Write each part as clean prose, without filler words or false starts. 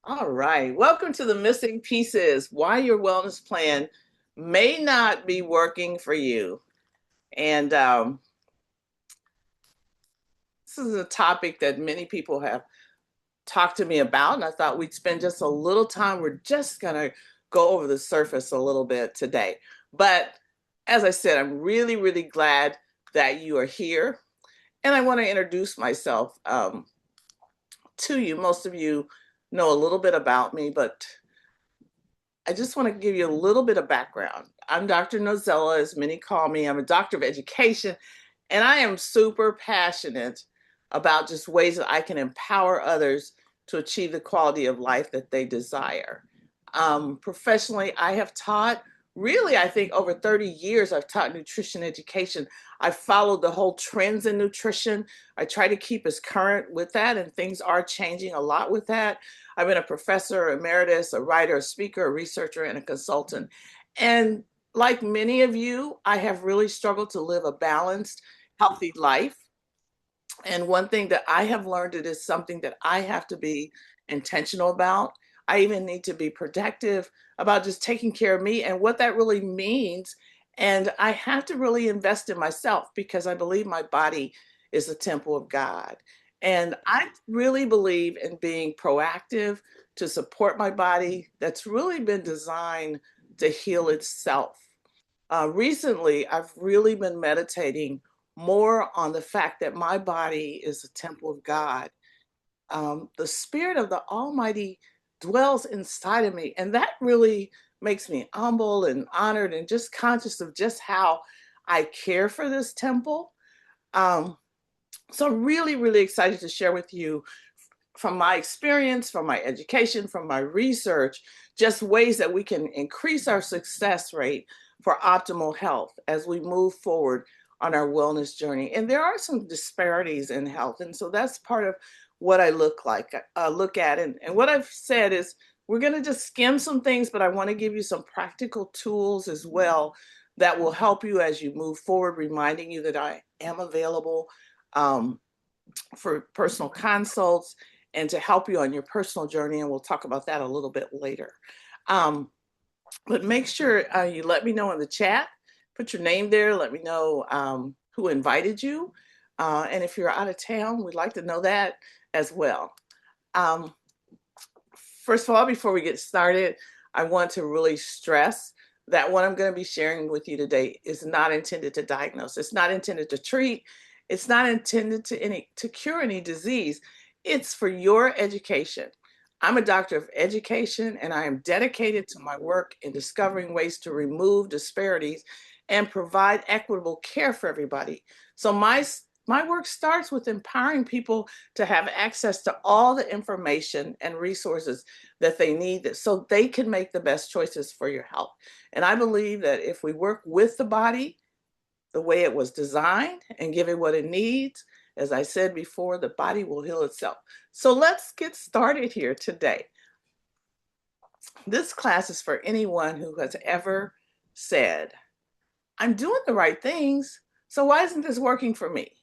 All right. Welcome to the Missing Pieces, why your wellness plan may not be working for you. And this is a topic that many people have talked to me about. And I thought we'd spend just a little time. We're just going to go over the surface a little bit today. But as I said, I'm really, really glad that you are here. And I want to introduce myself to you. Most of you know a little bit about me, but I just want to give you a little bit of background. I'm Dr. Nozella, as many call me. I'm a doctor of education, and I am super passionate about just ways that I can empower others to achieve the quality of life that they desire. Professionally, I have taught, really, I think over 30 years, I've taught nutrition education. I've followed the whole trends in nutrition. I try to keep as current with that, and things are changing a lot with that. I've been a professor emeritus, a writer, a speaker, a researcher, and a consultant. And like many of you, I have really struggled to live a balanced, healthy life. And one thing that I have learned, it is something that I have to be intentional about. I even need to be protective about just taking care of me and what that really means. And I have to really invest in myself because I believe my body is the temple of God. And I really believe in being proactive to support my body that's really been designed to heal itself. Recently, I've really been meditating more on the fact that my body is a temple of God. The Spirit of the Almighty dwells inside of me, and that really makes me humble and honored and just conscious of just how I care for this temple. Um, so, I'm really, really excited to share with you from my experience, from my education, from my research, just ways that we can increase our success rate for optimal health as we move forward on our wellness journey. And there are some disparities in health. And so that's part of what I look at. And what I've said is we're going to just skim some things, but I want to give you some practical tools as well that will help you as you move forward, reminding you that I am available. Um, for personal consults and to help you on your personal journey. And we'll talk about that a little bit later. Um, but make sure you let me know in the chat, put your name there, let me know who invited you. And if you're out of town, we'd like to know that as well. Um, First of all, before we get started, I want to really stress that what I'm going to be sharing with you today is not intended to diagnose. It's not intended to treat. It's not intended to cure any disease. It's for your education. I'm a doctor of education and I am dedicated to my work in discovering ways to remove disparities and provide equitable care for everybody. So my work starts with empowering people to have access to all the information and resources that they need so they can make the best choices for your health. And I believe that if we work with the body the way it was designed and give it what it needs, as I said before, the body will heal itself. So let's get started here today. This class is for anyone who has ever said, I'm doing the right things, so why isn't this working for me?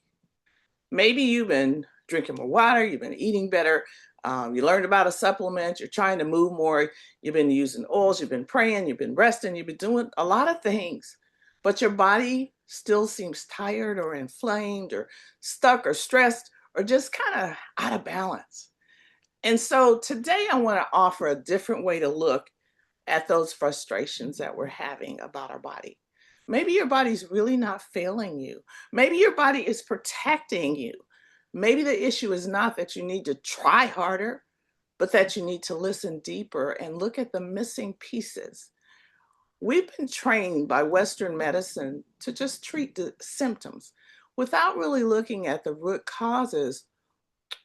Maybe you've been drinking more water, you've been eating better, you learned about a supplement, you're trying to move more, you've been using oils, you've been praying, you've been resting, you've been doing a lot of things, but your body still seems tired or inflamed or stuck or stressed or just kind of out of balance. And so today I want to offer a different way to look at those frustrations that we're having about our body. Maybe your body's really not failing you. Maybe your body is protecting you. Maybe the issue is not that you need to try harder, but that you need to listen deeper and look at the missing pieces. We've been trained by Western medicine to just treat the symptoms without really looking at the root causes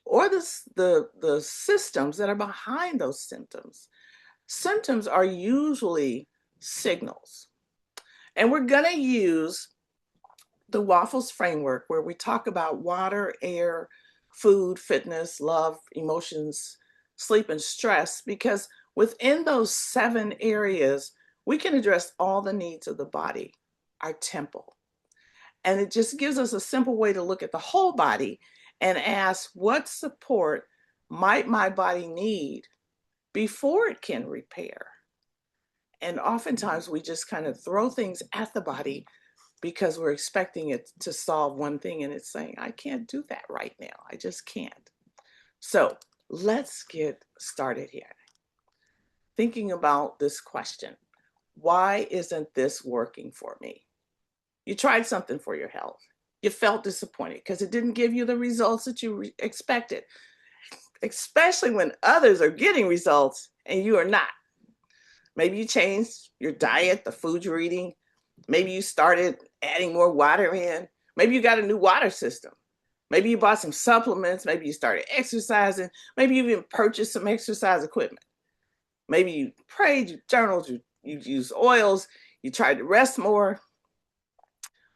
or the systems that are behind those symptoms. Symptoms are usually signals. And we're going to use the Waffles framework where we talk about water, air, food, fitness, love, emotions, sleep, and stress, because within those 7 areas, we can address all the needs of the body, our temple. And it just gives us a simple way to look at the whole body and ask what support might my body need before it can repair. And oftentimes we just kind of throw things at the body because we're expecting it to solve one thing, and it's saying, I can't do that right now. I just can't. So let's get started here. Thinking about this question, why isn't this working for me? You tried something for your health. You felt disappointed because it didn't give you the results that you expected, especially when others are getting results and you are not. Maybe you changed your diet, the food you're eating. Maybe you started adding more water in. Maybe you got a new water system. Maybe you bought some supplements. Maybe you started exercising. Maybe you even purchased some exercise equipment. Maybe you prayed, you journaled, you used oils, you tried to rest more,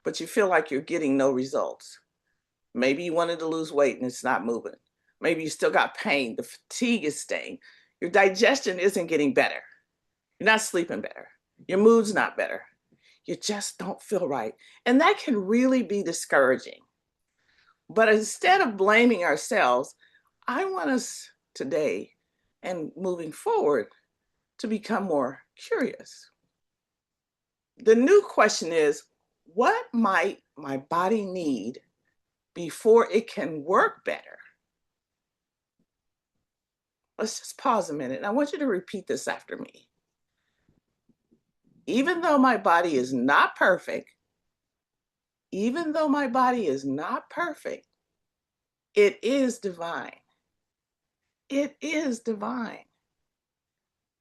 but you feel like you're getting no results. Maybe you wanted to lose weight and it's not moving. Maybe you still got pain. The fatigue is staying. Your digestion isn't getting better. You're not sleeping better. Your mood's not better. You just don't feel right. And that can really be discouraging. But instead of blaming ourselves, I want us today and moving forward to become more curious. The new question is, what might my body need before it can work better? Let's just pause a minute. And I want you to repeat this after me. Even though my body is not perfect, even though my body is not perfect, it is divine. It is divine.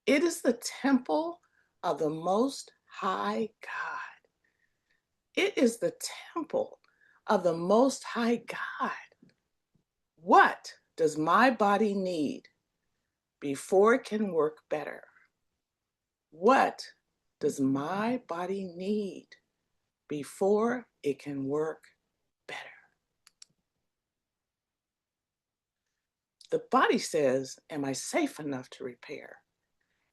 It is the temple of the Most High God. It is the temple of the Most High God. What does my body need before it can work better? What does my body need before it can work better? The body says, am I safe enough to repair?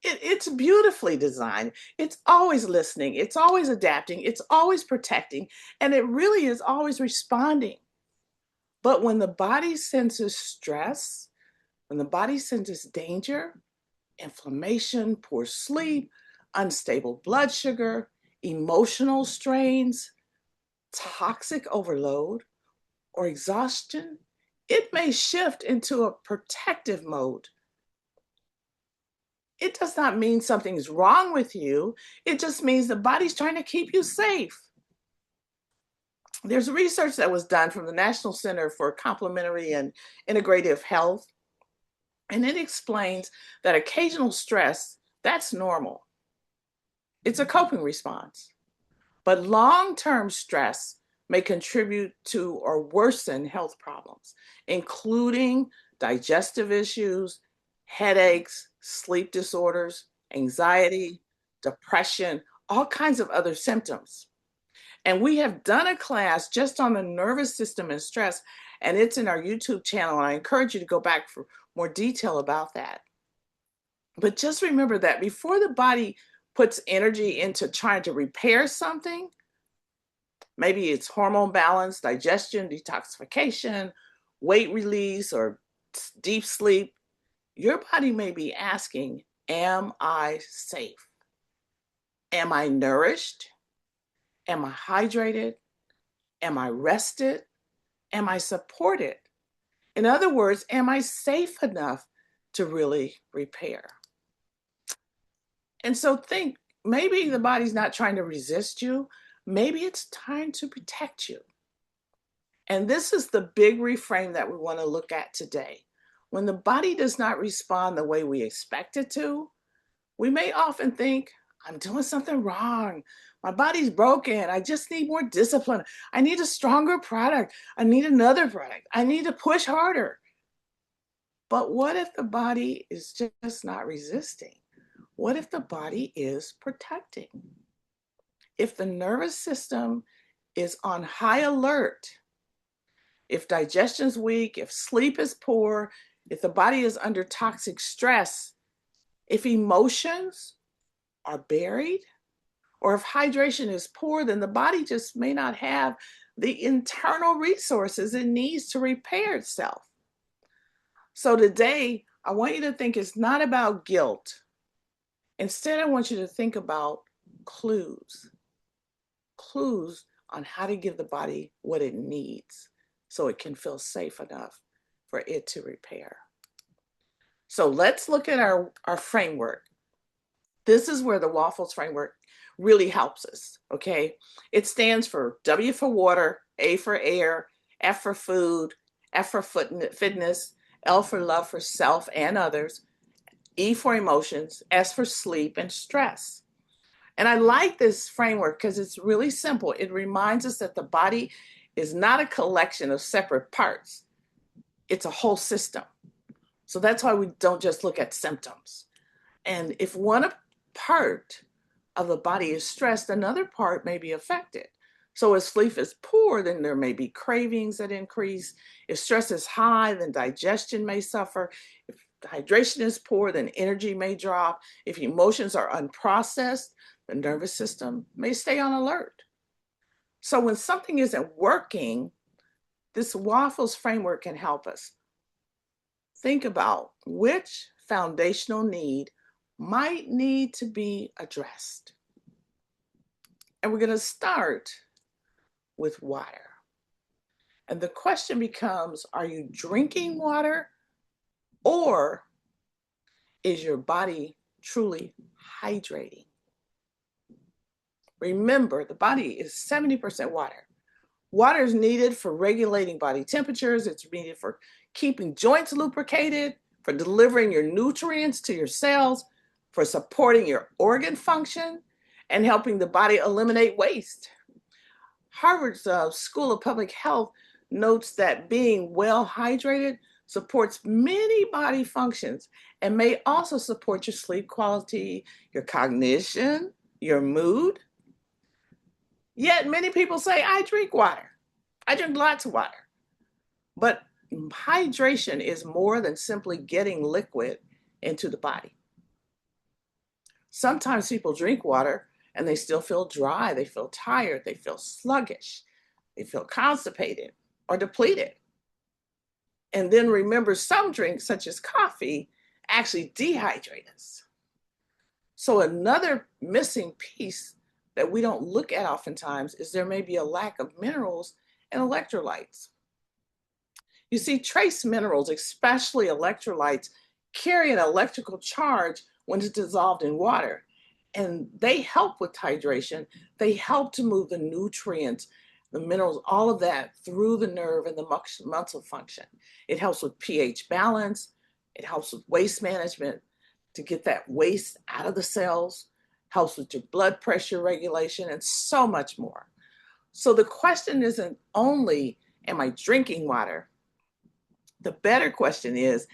It's beautifully designed. It's always listening. It's always adapting. It's always protecting. And it really is always responding. But when the body senses stress, when the body senses danger, inflammation, poor sleep, unstable blood sugar, emotional strains, toxic overload, or exhaustion, it may shift into a protective mode. It does not mean something's wrong with you. It just means the body's trying to keep you safe. There's research that was done from the National Center for Complementary and Integrative Health, and it explains that occasional stress, that's normal. It's a coping response. But long-term stress may contribute to or worsen health problems, including digestive issues, headaches, sleep disorders, anxiety, depression, all kinds of other symptoms. And we have done a class just on the nervous system and stress, and it's in our YouTube channel. And I encourage you to go back for more detail about that. But just remember that before the body puts energy into trying to repair something, maybe it's hormone balance, digestion, detoxification, weight release, or deep sleep, your body may be asking, am I safe? Am I nourished? Am I hydrated? Am I rested? Am I supported? In other words, am I safe enough to really repair? And so think, maybe the body's not trying to resist you. Maybe it's trying to protect you. And this is the big reframe that we want to look at today. When the body does not respond the way we expect it to, we may often think, I'm doing something wrong. My body's broken. I just need more discipline. I need a stronger product. I need another product. I need to push harder. But what if the body is just not resisting? What if the body is protecting? If the nervous system is on high alert, if digestion's weak, if sleep is poor, if the body is under toxic stress, if emotions are buried, or if hydration is poor, then the body just may not have the internal resources it needs to repair itself. So today, I want you to think it's not about guilt. Instead, I want you to think about clues, clues on how to give the body what it needs so it can feel safe enough for it to repair. So let's look at our framework. This is where the Waffles framework really helps us, okay? It stands for W for water, A for air, F for food, F for fitness, L for love for self and others, E for emotions, S for sleep and stress. And I like this framework because it's really simple. It reminds us that the body is not a collection of separate parts. It's a whole system. So that's why we don't just look at symptoms. And if one part of the body is stressed, another part may be affected. So if sleep is poor, then there may be cravings that increase. If stress is high, then digestion may suffer. If hydration is poor, then energy may drop. If emotions are unprocessed, the nervous system may stay on alert. So when something isn't working, this Waffles framework can help us. Think about which foundational need might need to be addressed. And we're going to start with water. And the question becomes, are you drinking water, or is your body truly hydrating? Remember, the body is 70% water. Water is needed for regulating body temperatures. It's needed for keeping joints lubricated, for delivering your nutrients to your cells, for supporting your organ function, and helping the body eliminate waste. Harvard's School of Public Health notes that being well hydrated supports many body functions and may also support your sleep quality, your cognition, your mood. Yet many people say, I drink water. I drink lots of water. But hydration is more than simply getting liquid into the body. Sometimes people drink water and they still feel dry, they feel tired, they feel sluggish, they feel constipated or depleted. And then remember, some drinks, such as coffee, actually dehydrate us. So another missing piece that we don't look at oftentimes is there may be a lack of minerals and electrolytes. You see, trace minerals, especially electrolytes, carry an electrical charge when it's dissolved in water. And they help with hydration. They help to move the nutrients, the minerals, all of that through the nerve and the muscle function. It helps with pH balance. It helps with waste management to get that waste out of the cells, helps with your blood pressure regulation, and so much more. So the question isn't only, am I drinking water? The better question is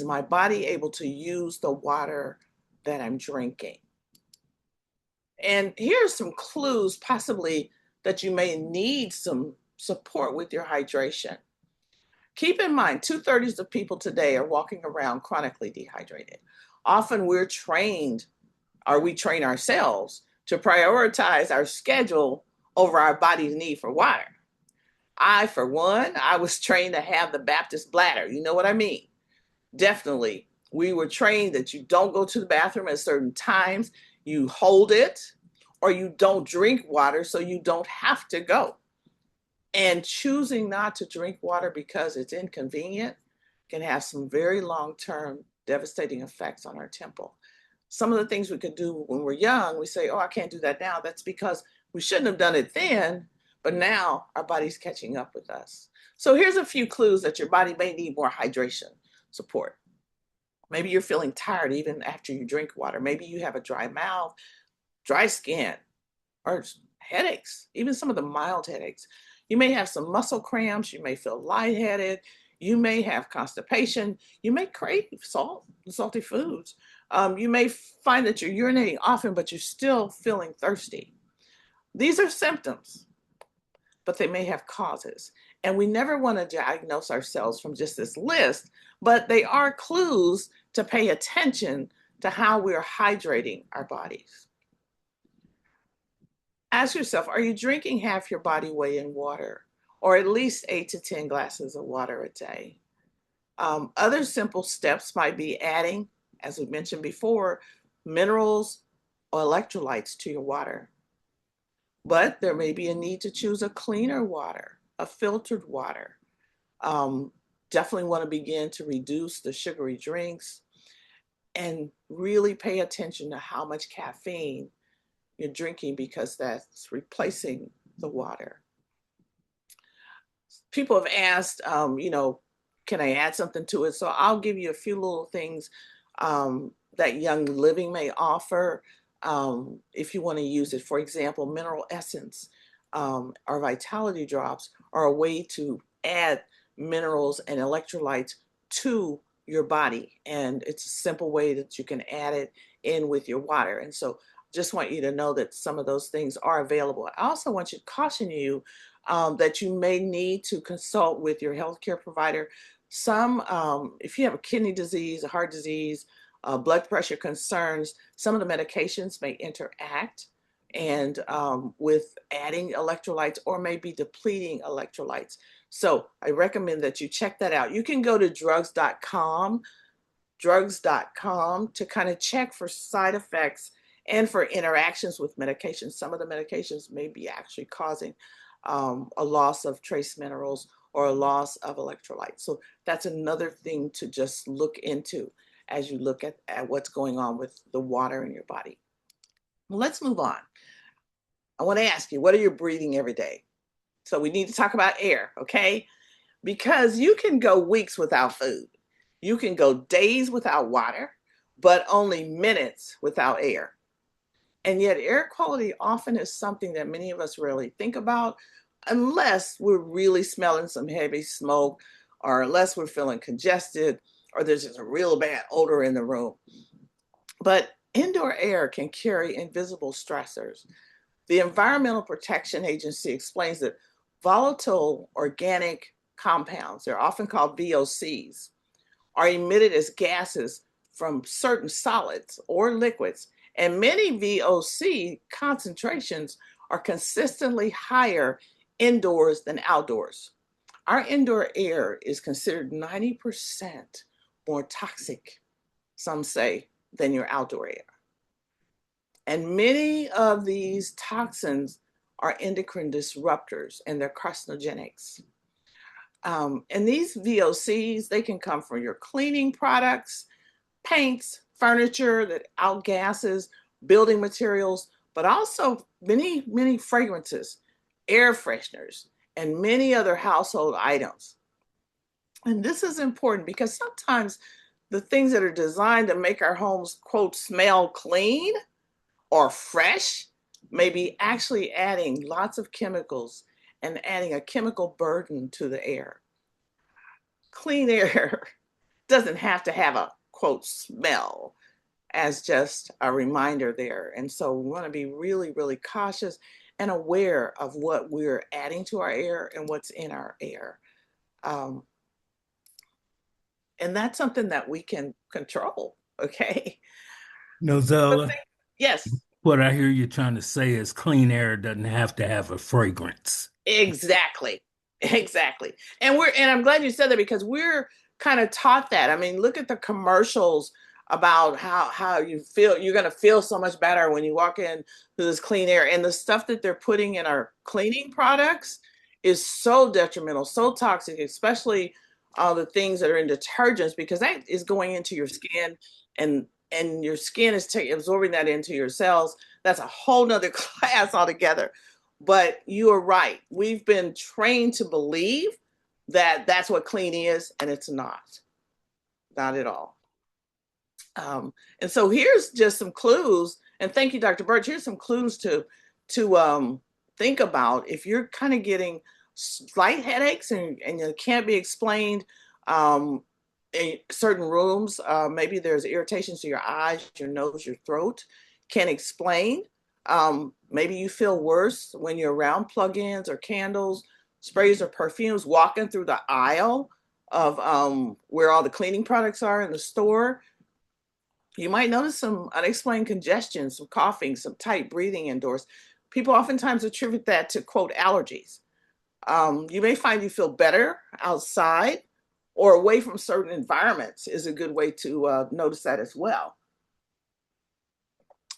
my body able to use the water that I'm drinking? And here's some clues possibly that you may need some support with your hydration. Keep in mind, 2/3 of people today are walking around chronically dehydrated. Often we're trained, or we train ourselves, to prioritize our schedule over our body's need for water. I, for one, I was trained to have the Baptist bladder. You know what I mean? Definitely. We were trained that you don't go to the bathroom at certain times, you hold it, or you don't drink water so you don't have to go. And choosing not to drink water because it's inconvenient can have some very long-term devastating effects on our temple. Some of the things we could do when we're young, we say, oh, I can't do that now. That's because we shouldn't have done it then, but now our body's catching up with us. So here's a few clues that your body may need more hydration support. Maybe you're feeling tired even after you drink water. Maybe you have a dry mouth, dry skin, or headaches, even some of the mild headaches. You may have some muscle cramps. You may feel lightheaded. You may have constipation. You may crave salty foods. You may find that you're urinating often, but you're still feeling thirsty. These are symptoms, but they may have causes. And we never want to diagnose ourselves from just this list, but they are clues to pay attention to how we're hydrating our bodies. Ask yourself, are you drinking half your body weight in water, or at least 8 to 10 glasses of water a day? Other simple steps might be adding, as we mentioned before, minerals or electrolytes to your water. But there may be a need to choose a cleaner water, a filtered water. Um, Definitely want to begin to reduce the sugary drinks and really pay attention to how much caffeine you're drinking because that's replacing the water. People have asked, can I add something to it? So I'll give you a few little things that Young Living may offer if you want to use it. For example, mineral essence or vitality drops are a way to add minerals and electrolytes to your body. And it's a simple way that you can add it in with your water. And so just want you to know that some of those things are available. I also want to caution you that you may need to consult with your healthcare provider. If you have a kidney disease, a heart disease, blood pressure concerns, some of the medications may interact and with adding electrolytes or maybe depleting electrolytes. So I recommend that you check that out. You can go to drugs.com to kind of check for side effects and for interactions with medications. Some of the medications may be actually causing a loss of trace minerals or a loss of electrolytes. So that's another thing to just look into as you look at what's going on with the water in your body. Well, let's move on. I want to ask you, what are you breathing every day? So we need to talk about air, okay? Because you can go weeks without food. You can go days without water, but only minutes without air. And yet air quality often is something that many of us rarely think about unless we're really smelling some heavy smoke or unless we're feeling congested or there's just a real bad odor in the room. But indoor air can carry invisible stressors. The Environmental Protection Agency explains that volatile organic compounds, they're often called VOCs, are emitted as gases from certain solids or liquids, and many VOC concentrations are consistently higher indoors than outdoors. Our indoor air is considered 90% more toxic, some say, than your outdoor air. And many of these toxins are endocrine disruptors and they're carcinogenics. And these VOCs, they can come from your cleaning products, paints, furniture that outgasses, building materials, but also many, many fragrances, air fresheners, and many other household items. And this is important because sometimes the things that are designed to make our homes, quote, smell clean or fresh may be actually adding lots of chemicals and adding a chemical burden to the air. Clean air doesn't have to have a quote smell, as just a reminder there. And so we want to be really, really cautious and aware of what we're adding to our air and what's in our air. Um, and that's something that we can control, okay? Nozella, Yes, what I hear you trying to say is clean air doesn't have to have a fragrance. exactly. Exactly. And I'm glad you said that because we're kind of taught that. I mean, look at the commercials about how you feel you're going to feel so much better when you walk in to this clean air, and the stuff that they're putting in our cleaning products is so detrimental, so toxic, especially the things that are in detergents because that is going into your skin and your skin is absorbing that into your cells. That's a whole nother class altogether. But you are right. We've been trained to believe that that's what clean is, and it's not. Not at all. And so here's just some clues. And thank you, Dr. Birch. Here's some clues to think about if you're kind of getting slight headaches and it can't be explained in certain rooms. Maybe there's irritations to your eyes, your nose, your throat. Can't explain. Maybe you feel worse when you're around plug-ins or candles, sprays or perfumes, walking through the aisle of where all the cleaning products are in the store. You might notice some unexplained congestion, some coughing, some tight breathing indoors. People oftentimes attribute that to quote allergies. You may find you feel better outside or away from certain environments is a good way to notice that as well.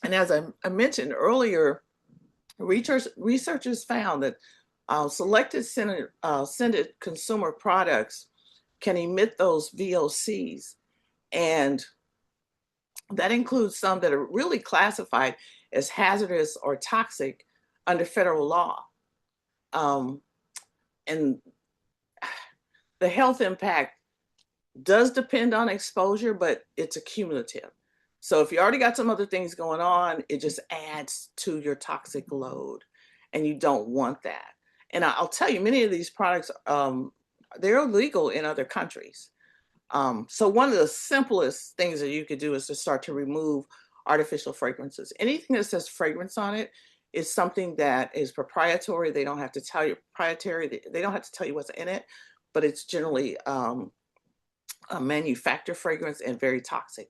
And as I mentioned earlier, researchers found that selected scented consumer products can emit those VOCs, and that includes some that are really classified as hazardous or toxic under federal law. Um, and the health impact does depend on exposure, but it's accumulative. So if you already got some other things going on, it just adds to your toxic load, and you don't want that. And I'll tell you, many of these products, they're illegal in other countries. So one of the simplest things that you could do is to start to remove artificial fragrances. Anything that says fragrance on it is something that is proprietary. They don't have to tell you proprietary. They don't have to tell you what's in it, but it's generally a manufactured fragrance and very toxic.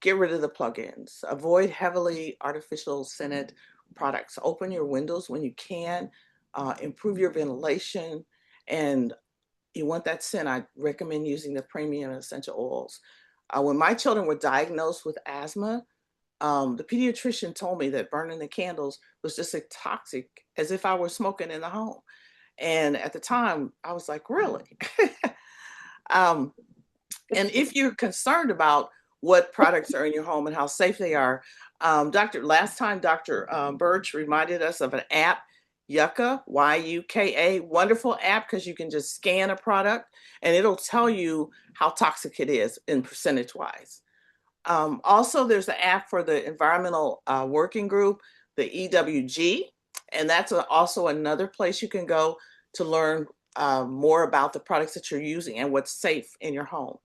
Get rid of the plugins. Avoid heavily artificial scented products. Open your windows when you can. Improve your ventilation, and you want that scent, I recommend using the premium essential oils. When my children were diagnosed with asthma, the pediatrician told me that burning the candles was just as toxic as if I were smoking in the home. And at the time, I was like, really? And if you're concerned about what products are in your home and how safe they are, last time Dr. Birch reminded us of an app, Yuka, Y-U-K-A, wonderful app because you can just scan a product and it'll tell you how toxic it is in percentage wise. Also, there's an app for the Environmental Working Group, the EWG, and that's also another place you can go to learn more about the products that you're using and what's safe in your home.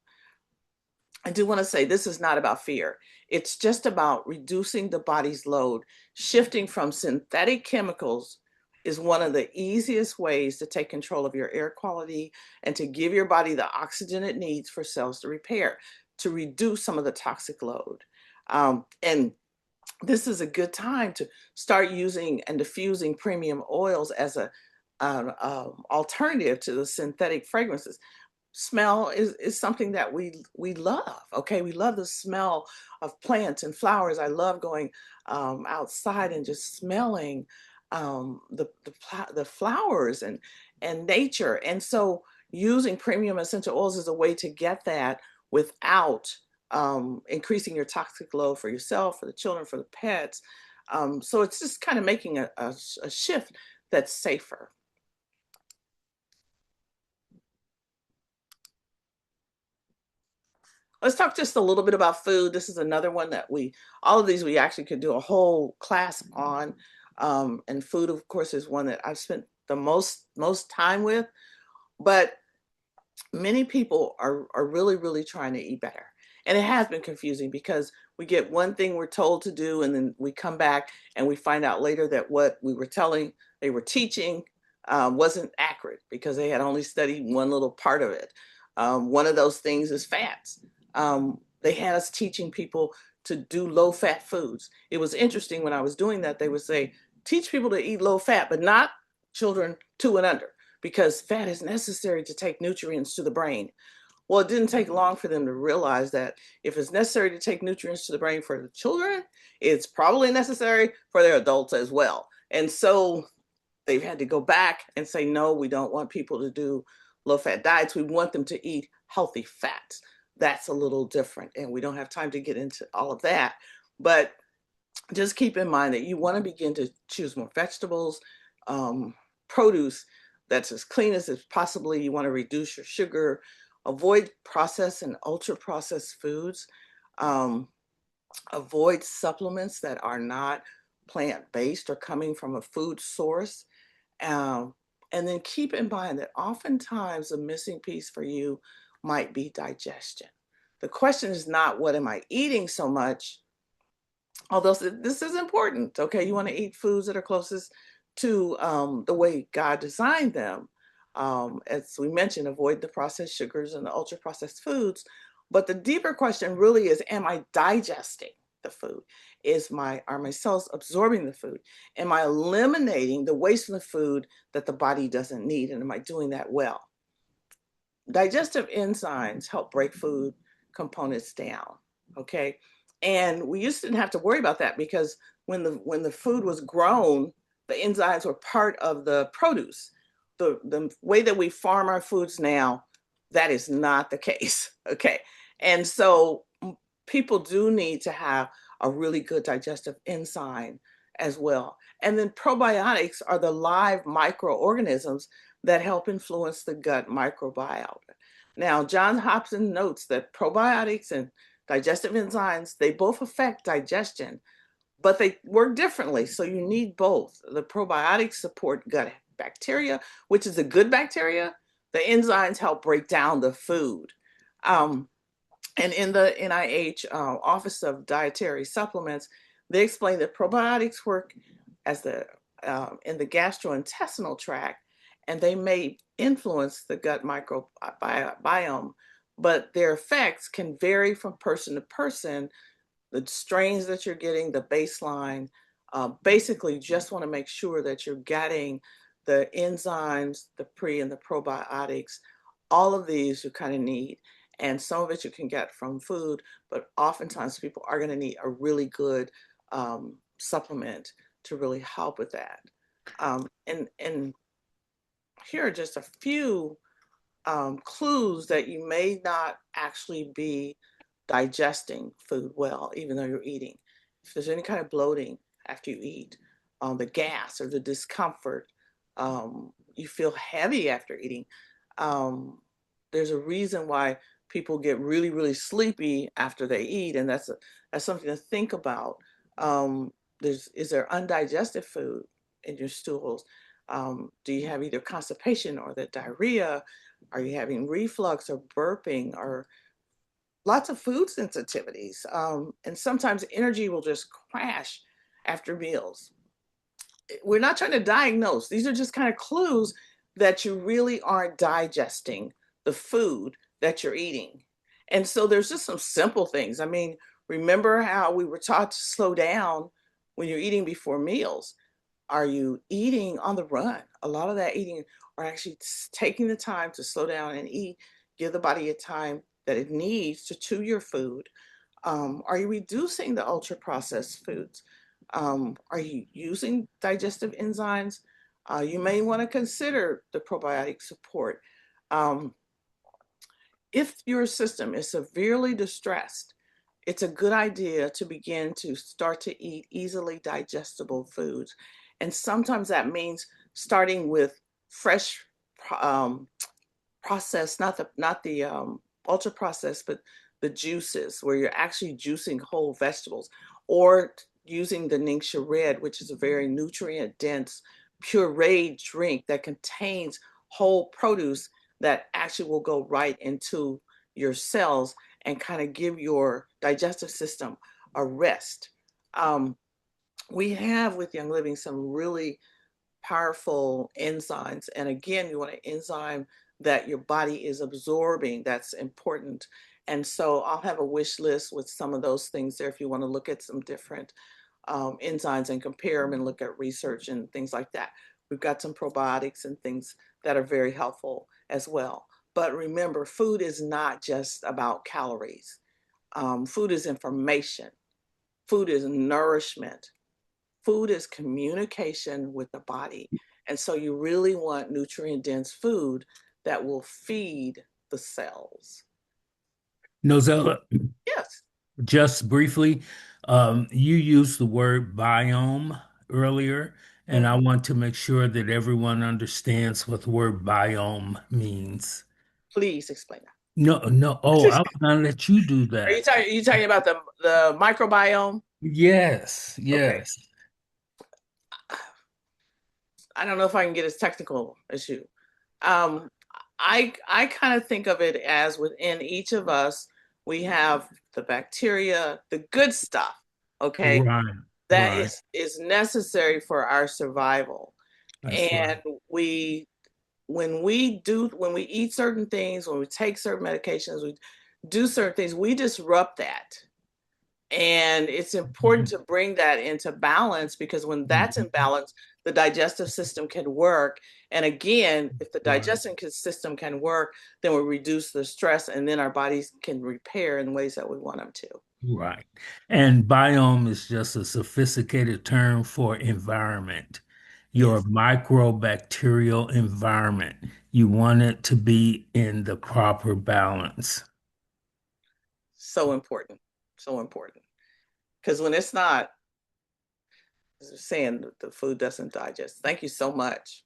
I do want to say this is not about fear. It's just about reducing the body's load. Shifting from synthetic chemicals is one of the easiest ways to take control of your air quality and to give your body the oxygen it needs for cells to repair, to reduce some of the toxic load. And this is a good time to start using and diffusing premium oils as an alternative to the synthetic fragrances. Smell is something that we love. Okay, we love the smell of plants and flowers. I love going outside and just smelling the flowers and nature. And so using premium essential oils is a way to get that without increasing your toxic load for yourself, for the children, for the pets. So it's just kind of making a shift that's safer. Let's talk just a little bit about food. This is another one that all of these we actually could do a whole class on. And food, of course, is one that I've spent the most time with. But many people are really, really trying to eat better. And it has been confusing because we get one thing we're told to do, and then we come back and we find out later that what we were they were teaching wasn't accurate because they had only studied one little part of it. One of those things is fats. They had us teaching people to do low-fat foods. It was interesting when I was doing that, they would say, teach people to eat low-fat, but not children 2 and under, because fat is necessary to take nutrients to the brain. Well, it didn't take long for them to realize that if it's necessary to take nutrients to the brain for the children, it's probably necessary for their adults as well. And so they've had to go back and say, no, we don't want people to do low-fat diets. We want them to eat healthy fats. That's a little different, and we don't have time to get into all of that. But just keep in mind that you want to begin to choose more vegetables, produce that's as clean as possibly. You want to reduce your sugar, avoid processed and ultra-processed foods, avoid supplements that are not plant-based or coming from a food source. And then keep in mind that oftentimes the missing piece for you might be digestion. The question is not what am I eating so much, although this is important. Okay, you want to eat foods that are closest to the way God designed them. As we mentioned, avoid the processed sugars and the ultra processed foods. But the deeper question really is, am I digesting the food? Are my cells absorbing the food? Am I eliminating the waste of the food that the body doesn't need? And am I doing that well? digestive enzymes help break food components down. Okay. And we used to didn't have to worry about that because when the food was grown, the enzymes were part of the produce. The way that we farm our foods now, that is not the case. Okay. And so people do need to have a really good digestive enzyme as well. And then probiotics are the live microorganisms that help influence the gut microbiota. Now, Johns Hopkins notes that probiotics and digestive enzymes, they both affect digestion, but they work differently. So you need both. The probiotics support gut bacteria, which is a good bacteria. The enzymes help break down the food. Um, and in the NIH Office of Dietary Supplements, they explain that probiotics work as the in the gastrointestinal tract, and they may influence the gut microbiome, but their effects can vary from person to person. The strains that you're getting, the baseline, basically just want to make sure that you're getting the enzymes, the pre and the probiotics. All of these you kind of need. And some of it you can get from food, but oftentimes people are going to need a really good supplement to really help with that. And here are just a few clues that you may not actually be digesting food well, even though you're eating. If there's any kind of bloating after you eat, the gas or the discomfort, you feel heavy after eating. Um, there's a reason why people get really, really sleepy after they eat, and that's something to think about. Is there undigested food in your stools? Do you have either constipation or the diarrhea? Are you having reflux or burping or lots of food sensitivities? And sometimes energy will just crash after meals. We're not trying to diagnose. These are just kind of clues that you really aren't digesting the food that you're eating. And so there's just some simple things. I mean, remember how we were taught to slow down when you're eating before meals? Are you eating on the run? A lot of that eating are actually taking the time to slow down and eat, give the body a time that it needs to chew your food. Are you reducing the ultra processed foods? Are you using digestive enzymes? You may want to consider the probiotic support. Um, if your system is severely distressed, it's a good idea to begin to start to eat easily digestible foods. And sometimes that means starting with fresh um, processed, not the ultra processed, but the juices where you're actually juicing whole vegetables, or using the Ningxia Red, which is a very nutrient dense pureed drink that contains whole produce that actually will go right into your cells and kind of give your digestive system a rest. Um, we have with Young Living some really powerful enzymes. And again, you want an enzyme that your body is absorbing. That's important. And so I'll have a wish list with some of those things there if you want to look at some different enzymes and compare them and look at research and things like that. We've got some probiotics and things that are very helpful as well. But remember, food is not just about calories. Food is information. Food is nourishment. Food is communication with the body. And so you really want nutrient dense food that will feed the cells. Nozella, Yes, just briefly, you used the word biome earlier, and I mhm. want to make sure that everyone understands what the word biome means. Please explain No, no. Oh, that. I was gonna let you do that. Are you talking about the microbiome? Yes, Okay. yes. I don't know if I can get as technical as you. Um, I kind of think of it as within each of us, we have the bacteria, the good stuff, okay, Right, that right. is necessary for our survival. That's right. And we when we eat certain things, when we take certain medications, we do certain things, we disrupt that. And it's important Mhm, to bring that into balance because when that's in mhm. balance, the digestive system can work. And again, if the Right. digestion system can work, then we reduce the stress and then our bodies can repair in ways that we want them to. Right. And biome is just a sophisticated term for environment. Your Yes, microbacterial environment. You want it to be in the proper balance. so important. So important. Because when it's not, as you're saying, the food doesn't digest. Thank you so much.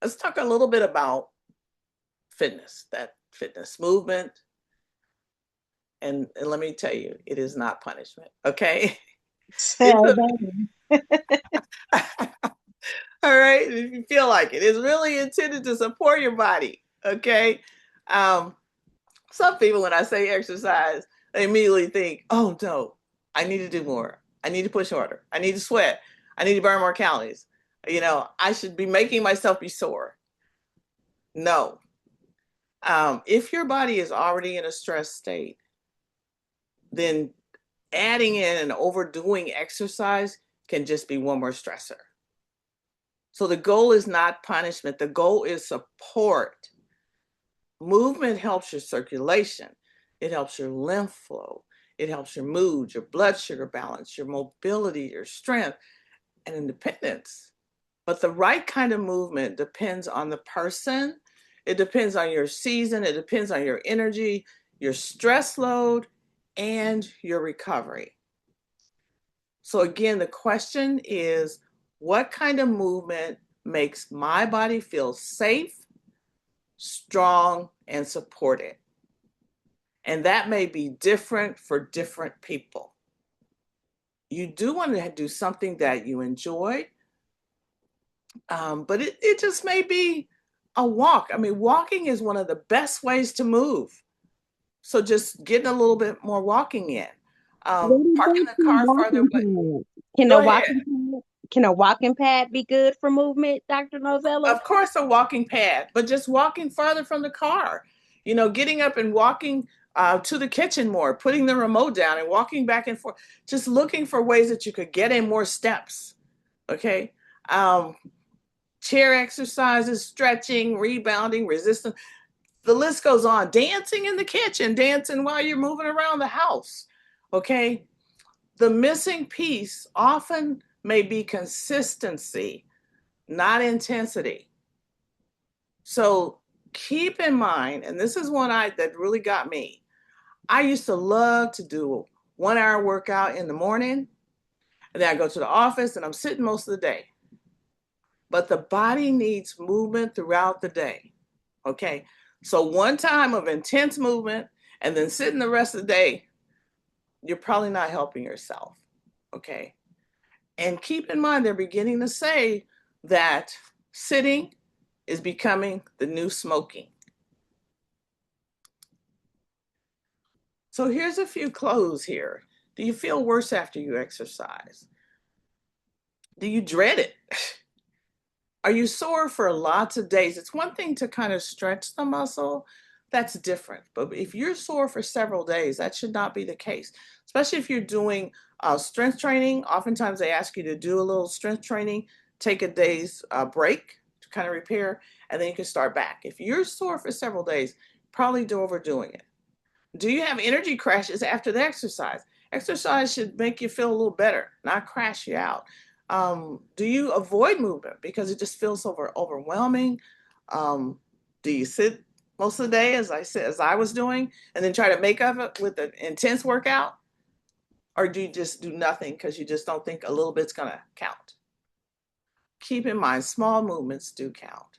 Let's talk a little bit about fitness, that fitness movement. And let me tell you, it is not punishment. Okay. It's a, all right. If you feel like it, it's really intended to support your body. Okay. Um, some people, when I say exercise, they immediately think, oh no, I need to do more. I need to push harder. I need to sweat. I need to burn more calories. I should be making myself be sore. No. If your body is already in a stress state, then adding in and overdoing exercise can just be one more stressor. So the goal is not punishment, the goal is support. Movement helps your circulation, it helps your lymph flow, it helps your mood, your blood sugar balance, your mobility, your strength, and independence. But the right kind of movement depends on the person, it depends on your season, it depends on your energy, your stress load, and your recovery. So, again, the question is what kind of movement makes my body feel safe, strong, and supported? And that may be different for different people. You do want to do something that you enjoy, but it just may be a walk. I mean, walking is one of the best ways to move. So, just getting a little bit more walking in, What parking about the some car farther walking away. pads? Can Go a ahead. walking pad be good for movement, Dr. Novella? Of course, a walking pad, but just walking farther from the car, getting up and walking to the kitchen more, putting the remote down and walking back and forth, just looking for ways that you could get in more steps. Okay. Um, Chair exercises, stretching, rebounding, resistance. The list goes on. Dancing in the kitchen, dancing while you're moving around the house. Okay. The missing piece often may be consistency, not intensity. So keep in mind, and this is one that really got me. I used to love to do a 1 hour workout in the morning, and then I go to the office and I'm sitting most of the day. But the body needs movement throughout the day. Okay. So one time of intense movement and then sitting the rest of the day, you're probably not helping yourself. Okay. And keep in mind, they're beginning to say that sitting is becoming the new smoking. So here's a few clues here. Do you feel worse after you exercise? Do you dread it? Are you sore for lots of days? It's one thing to kind of stretch the muscle, that's different. But if you're sore for several days, that should not be the case, especially if you're doing strength training. Oftentimes they ask you to do a little strength training, take a day's break to kind of repair, and then you can start back. If you're sore for several days, probably overdoing it. Do you have energy crashes after the exercise? Exercise should make you feel a little better, not crash you out. Do you avoid movement because it just feels overwhelming? Um, do you sit most of the day, as I was doing, and then try to make up it with an intense workout? Or do you just do nothing because you just don't think a little bit's gonna count? Keep in mind, small movements do count.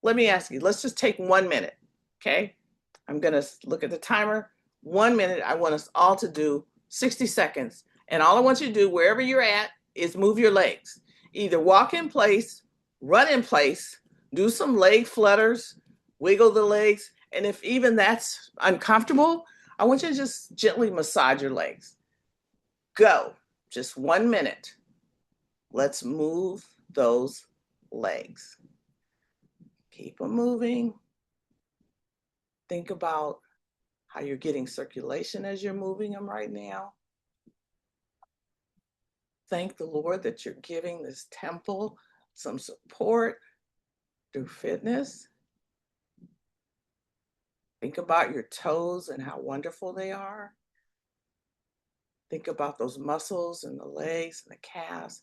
Let me ask you, let's just take 1 minute, okay? I'm gonna look at the timer. 1 minute, I want us all to do 60 seconds. And all I want you to do, wherever you're at, is move your legs. Either walk in place, run in place, do some leg flutters, wiggle the legs. And if even that's uncomfortable, I want you to just gently massage your legs. Go. Just 1 minute. Let's move those legs. Keep them moving. Think about how you're getting circulation as you're moving them right now. Thank the Lord that you're giving this temple some support through fitness. Think about your toes and how wonderful they are. Think about those muscles and the legs and the calves,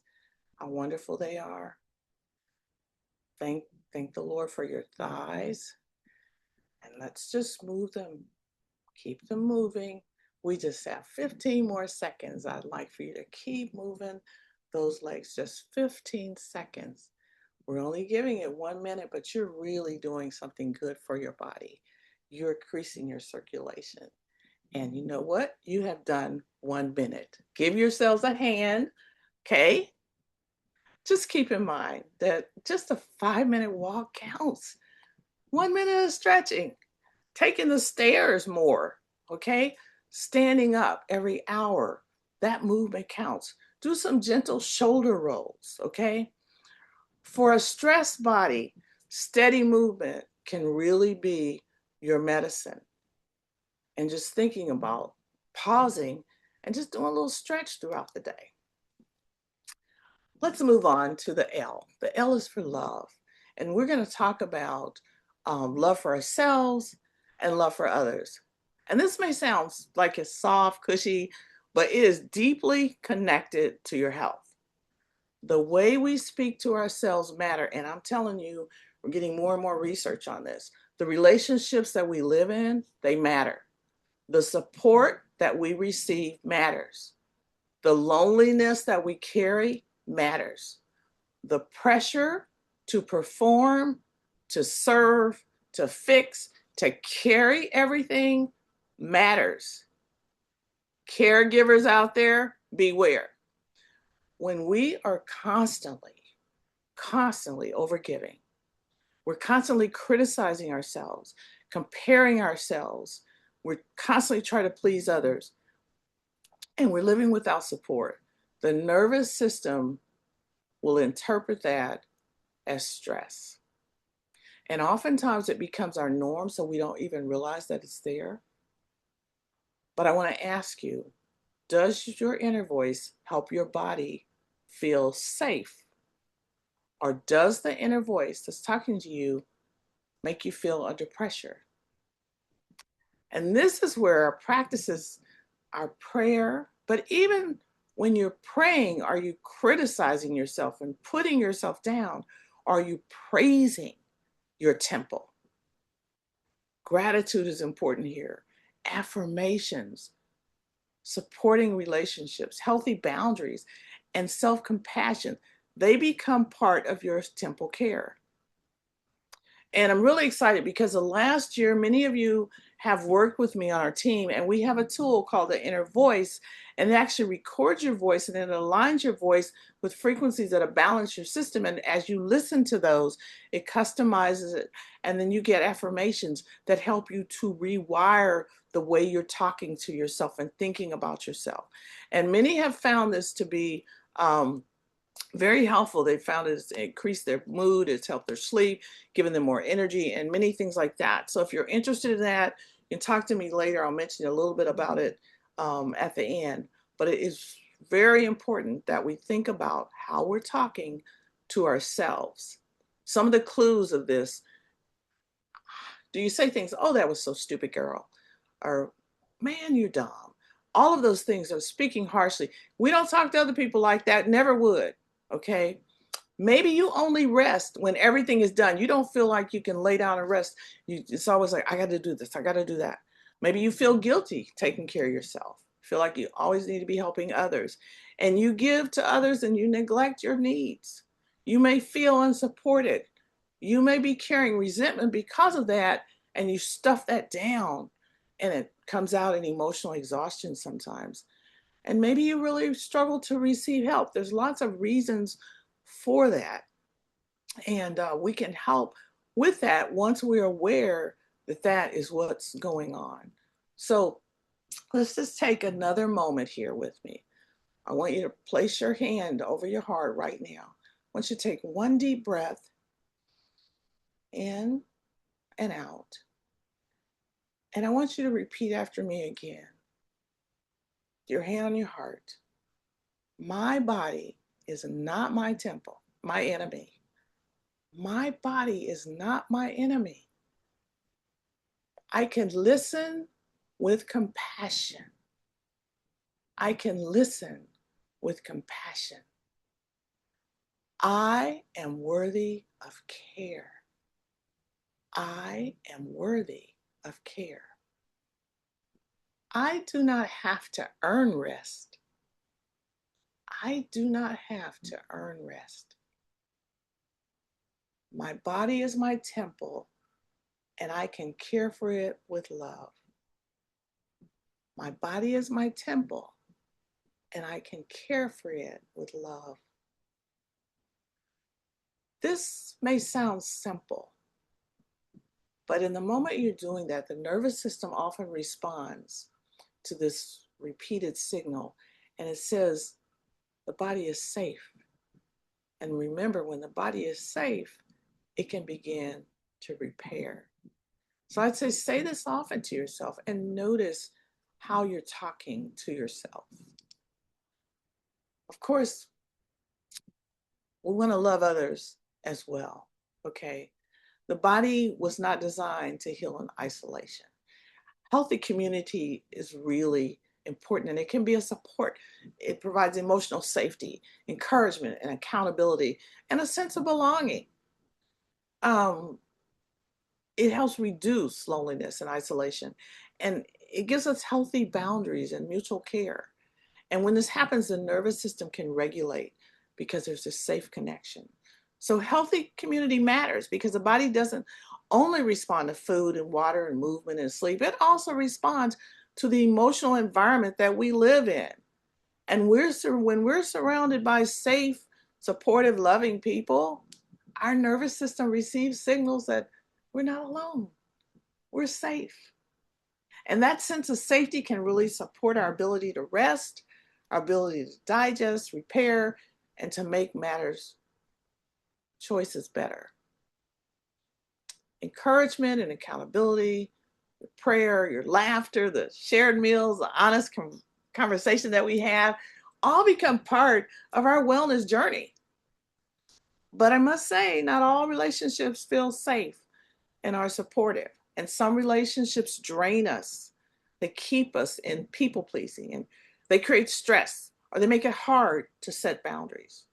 how wonderful they are. Thank the Lord for your thighs. And let's just move them. Keep them moving. We just have 15 more seconds. I'd like for you to keep moving those legs, just 15 seconds. We're only giving it 1 minute, but you're really doing something good for your body. You're increasing your circulation. And you know what? You have done 1 minute. Give yourselves a hand, okay? Just keep in mind that just a 5-minute walk counts. 1 minute of stretching, taking the stairs more, okay? Standing up every hour, that movement counts. Do some gentle shoulder rolls, okay? For a stressed body, steady movement can really be your medicine. And just thinking about pausing and just doing a little stretch throughout the day. Let's move on to the L. The L is for love. And we're going to talk about love for ourselves and love for others. And this may sound like it's soft, cushy, but it is deeply connected to your health. The way we speak to ourselves matter. And I'm telling you, we're getting more and more research on this. The relationships that we live in, they matter. The support that we receive matters. The loneliness that we carry matters. The pressure to perform, to serve, to fix, to carry everything matters. Caregivers out there, beware. When we are constantly overgiving, we're constantly criticizing ourselves, comparing ourselves, we're constantly trying to please others, and we're living without support. The nervous system will interpret that as stress. And oftentimes it becomes our norm, so we don't even realize that it's there. But I want to ask you, does your inner voice help your body feel safe? Or does the inner voice that's talking to you make you feel under pressure? And this is where our practices, our prayer, but even when you're praying, are you criticizing yourself and putting yourself down? Are you praising your temple? Gratitude is important here. Affirmations, supporting relationships, healthy boundaries, and self-compassion, they become part of your temple care. And I'm really excited because the last year, many of you have worked with me on our team, and we have a tool called the Inner Voice, and it actually records your voice and it aligns your voice with frequencies that balance your system. And as you listen to those, it customizes it, and then you get affirmations that help you to rewire the way you're talking to yourself and thinking about yourself. And many have found this to be very helpful. They found it's increased their mood, it's helped their sleep, given them more energy, and many things like that. So if you're interested in that, you can talk to me later. I'll mention a little bit about it at the end. But it is very important that we think about how we're talking to ourselves. Some of the clues of this: do you say things, oh, that was so stupid, girl? Or, man, you're dumb. All of those things are speaking harshly. We don't talk to other people like that, never would. Okay, maybe you only rest when everything is done. You don't feel like you can lay down and rest. It's always like, I got to do this, I got to do that. Maybe you feel guilty taking care of yourself. Feel like you always need to be helping others. And you give to others and you neglect your needs. You may feel unsupported. You may be carrying resentment because of that, and you stuff that down, and it comes out in emotional exhaustion sometimes. And maybe you really struggle to receive help. There's lots of reasons for that. And we can help with that once we're aware that that is what's going on. So let's just take another moment here with me. I want you to place your hand over your heart right now. I want you to take one deep breath in and out. And I want you to repeat after me again. Your hand on your heart. My body is not my temple, my enemy. My body is not my enemy. I can listen with compassion. I can listen with compassion. I am worthy of care. I am worthy of care. I do not have to earn rest. I do not have to earn rest. My body is my temple, and I can care for it with love. My body is my temple, and I can care for it with love. This may sound simple, but in the moment you're doing that, the nervous system often responds to this repeated signal, and it says the body is safe. And remember, when the body is safe, it can begin to repair. So I'd say this often to yourself and notice how you're talking to yourself. Of course, we want to love others as well, okay? The body was not designed to heal in isolation. Healthy community is really important, and it can be a support. It provides emotional safety, encouragement, and accountability, and a sense of belonging. Um, it helps reduce loneliness and isolation, and it gives us healthy boundaries and mutual care. And when this happens, the nervous system can regulate because there's a safe connection. So healthy community matters because the body doesn't only respond to food and water and movement and sleep. It also responds to the emotional environment that we live in. And when we're surrounded by safe, supportive, loving people, our nervous system receives signals that we're not alone. We're safe. And that sense of safety can really support our ability to rest, our ability to digest, repair, and to make choices better. Encouragement and accountability, your prayer, your laughter, the shared meals, the honest conversation that we have, all become part of our wellness journey. But I must say, not all relationships feel safe and are supportive. And some relationships drain us. They keep us in people pleasing, and they create stress, or they make it hard to set boundaries.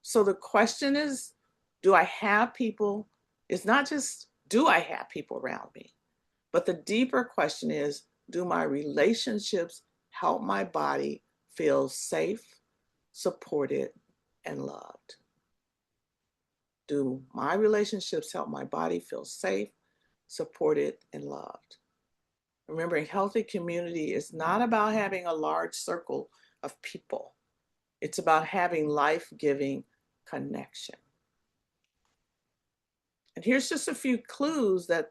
So the question is, do I have people? It's not just, do I have people around me? But the deeper question is, do my relationships help my body feel safe, supported, and loved? Do my relationships help my body feel safe, supported, and loved? Remembering healthy community is not about having a large circle of people. It's about having life-giving connection. And here's just a few clues that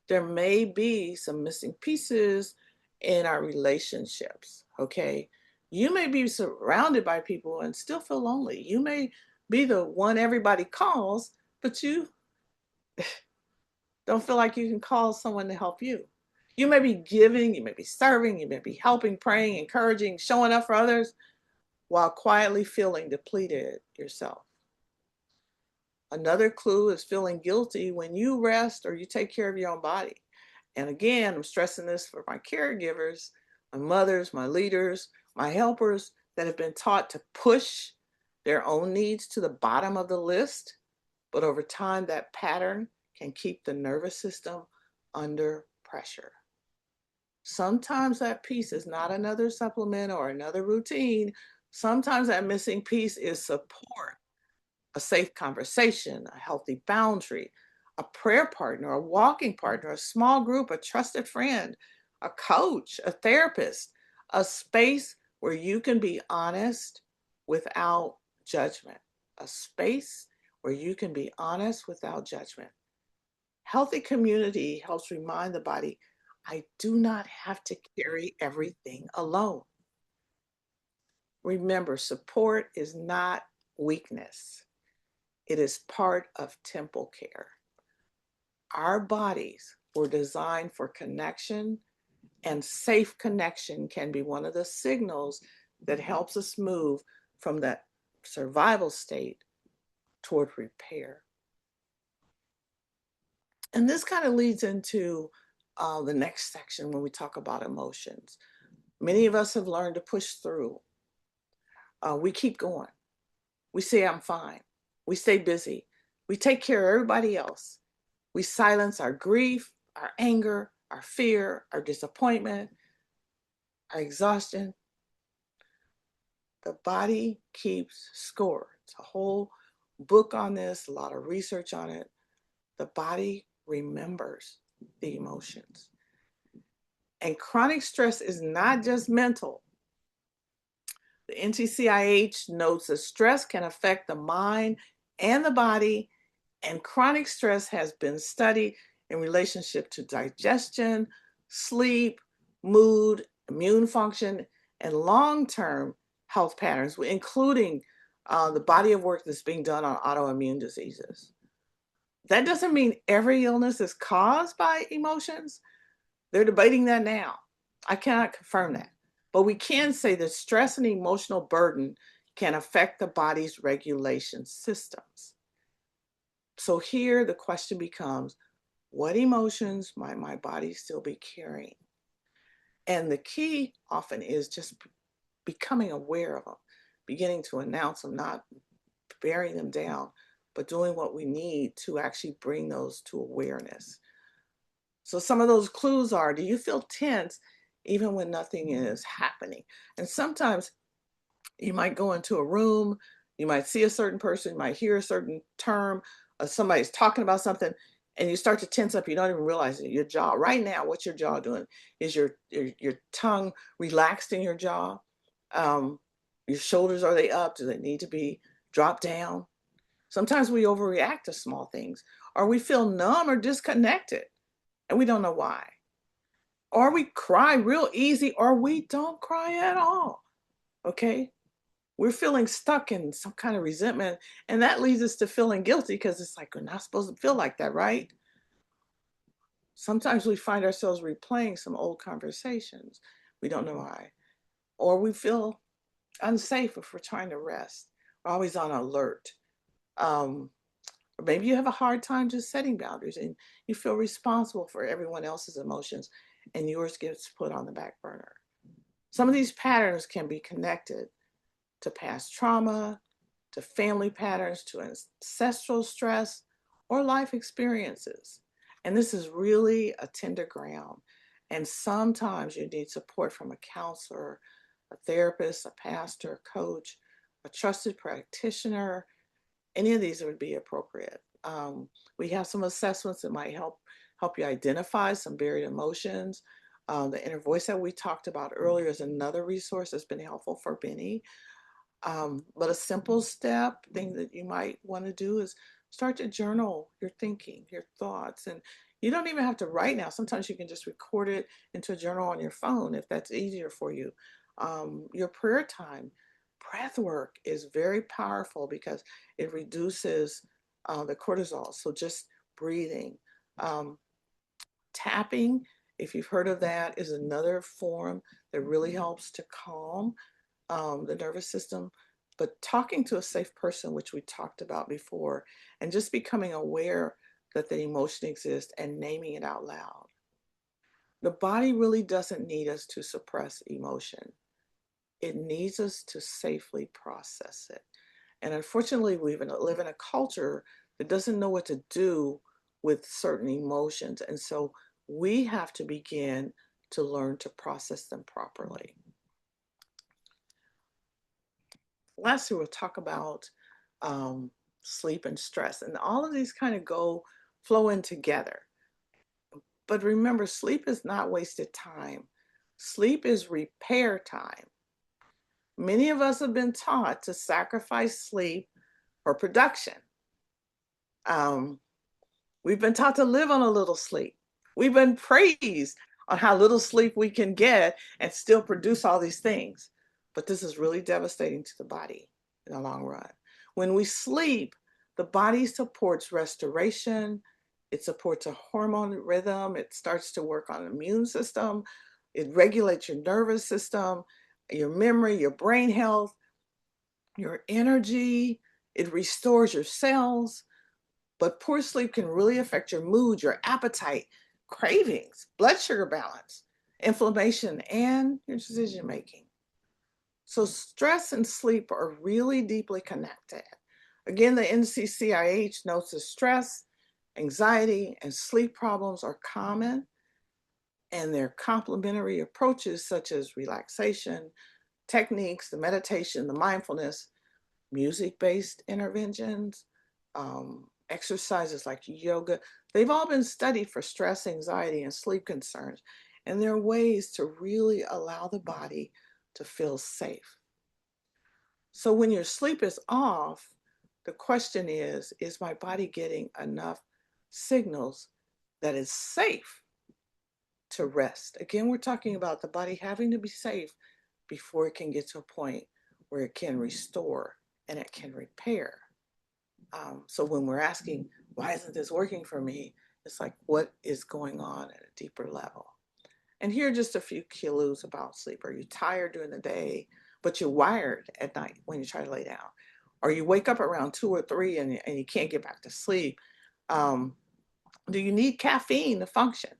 there may be some missing pieces in our relationships, okay? You may be surrounded by people and still feel lonely. You may be the one everybody calls, but you don't feel like you can call someone to help you. You may be giving, you may be serving, you may be helping, praying, encouraging, showing up for others while quietly feeling depleted yourself. Another clue is feeling guilty when you rest or you take care of your own body. And again, I'm stressing this for my caregivers, my mothers, my leaders, my helpers that have been taught to push their own needs to the bottom of the list. But over time, that pattern can keep the nervous system under pressure. Sometimes that piece is not another supplement or another routine. Sometimes that missing piece is support, a safe conversation, a healthy boundary, a prayer partner, a walking partner, a small group, a trusted friend, a coach, a therapist, a space where you can be honest without judgment, a space where you can be honest without judgment. Healthy community helps remind the body, I do not have to carry everything alone. Remember, support is not weakness. It is part of temple care. Our bodies were designed for connection, and safe connection can be one of the signals that helps us move from that survival state toward repair. And this kind of leads into the next section when we talk about emotions. Many of us have learned to push through. We keep going. We say, I'm fine. We stay busy. We take care of everybody else. We silence our grief, our anger, our fear, our disappointment, our exhaustion. The body keeps score. It's a whole book on this, a lot of research on it. The body remembers the emotions. And chronic stress is not just mental. The NCCIH notes that stress can affect the mind and the body, and chronic stress has been studied in relationship to digestion, sleep, mood, immune function, and long-term health patterns, including the body of work that's being done on autoimmune diseases. That doesn't mean every illness is caused by emotions. They're debating that now. I cannot confirm that. But we can say that stress and emotional burden can affect the body's regulation systems. So here the question becomes, what emotions might my body still be carrying? And the key often is just becoming aware of them, beginning to announce them, not burying them down, but doing what we need to actually bring those to awareness. So some of those clues are, do you feel tense even when nothing is happening? And sometimes you might go into a room, you might see a certain person, you might hear a certain term, somebody's talking about something, and you start to tense up. You don't even realize it. Your jaw, right now, what's your jaw doing? Is your tongue relaxed in your jaw? Your shoulders, are they up? Do they need to be dropped down? Sometimes we overreact to small things, or we feel numb or disconnected, and we don't know why. Or we cry real easy, or we don't cry at all, okay? We're feeling stuck in some kind of resentment, and that leads us to feeling guilty because it's like, we're not supposed to feel like that, right? Sometimes we find ourselves replaying some old conversations. We don't know why. Or we feel unsafe if we're trying to rest. We're always on alert. Or maybe you have a hard time just setting boundaries and you feel responsible for everyone else's emotions and yours gets put on the back burner. Some of these patterns can be connected to past trauma, to family patterns, to ancestral stress, or life experiences. And this is really a tender ground. And sometimes you need support from a counselor, a therapist, a pastor, a coach, a trusted practitioner. Any of these would be appropriate. We have some assessments that might help you identify some buried emotions. The inner voice that we talked about earlier is another resource that's been helpful for many. But a simple thing that you might want to do is start to journal your thinking, your thoughts. And you don't even have to write now. Sometimes you can just record it into a journal on your phone if that's easier for you. Your prayer time, breath work is very powerful because it reduces the cortisol. So just breathing. Tapping, if you've heard of that, is another form that really helps to calm the nervous system. But talking to a safe person, which we talked about before, and just becoming aware that the emotion exists and naming it out loud. The body really doesn't need us to suppress emotion. It needs us to safely process it. And unfortunately, we live in a culture that doesn't know what to do with certain emotions. And so we have to begin to learn to process them properly. Lastly, we'll talk about sleep and stress. And all of these kind of flow in together. But remember, sleep is not wasted time. Sleep is repair time. Many of us have been taught to sacrifice sleep for production. We've been taught to live on a little sleep. We've been praised on how little sleep we can get and still produce all these things. But this is really devastating to the body in the long run. When we sleep, the body supports restoration It supports a hormone rhythm. It starts to work on the immune system. It regulates your nervous system, your memory, your brain health, your energy. It restores your cells. But poor sleep can really affect your mood, your appetite, cravings, blood sugar balance, inflammation, and your decision making. So stress and sleep are really deeply connected. Again, the NCCIH notes that stress, anxiety, and sleep problems are common, and their complementary approaches such as relaxation, techniques, the meditation, the mindfulness, music-based interventions, exercises like yoga, they've all been studied for stress, anxiety, and sleep concerns. And there are ways to really allow the body to feel safe. So when your sleep is off, the question is my body getting enough signals that it's safe to rest? Again, we're talking about the body having to be safe before it can get to a point where it can restore and it can repair. So when we're asking, why isn't this working for me? It's like, what is going on at a deeper level? And here are just a few clues about sleep. Are you tired during the day, but you're wired at night when you try to lay down? Or you wake up around 2 or 3 and you can't get back to sleep? Do you need caffeine to function?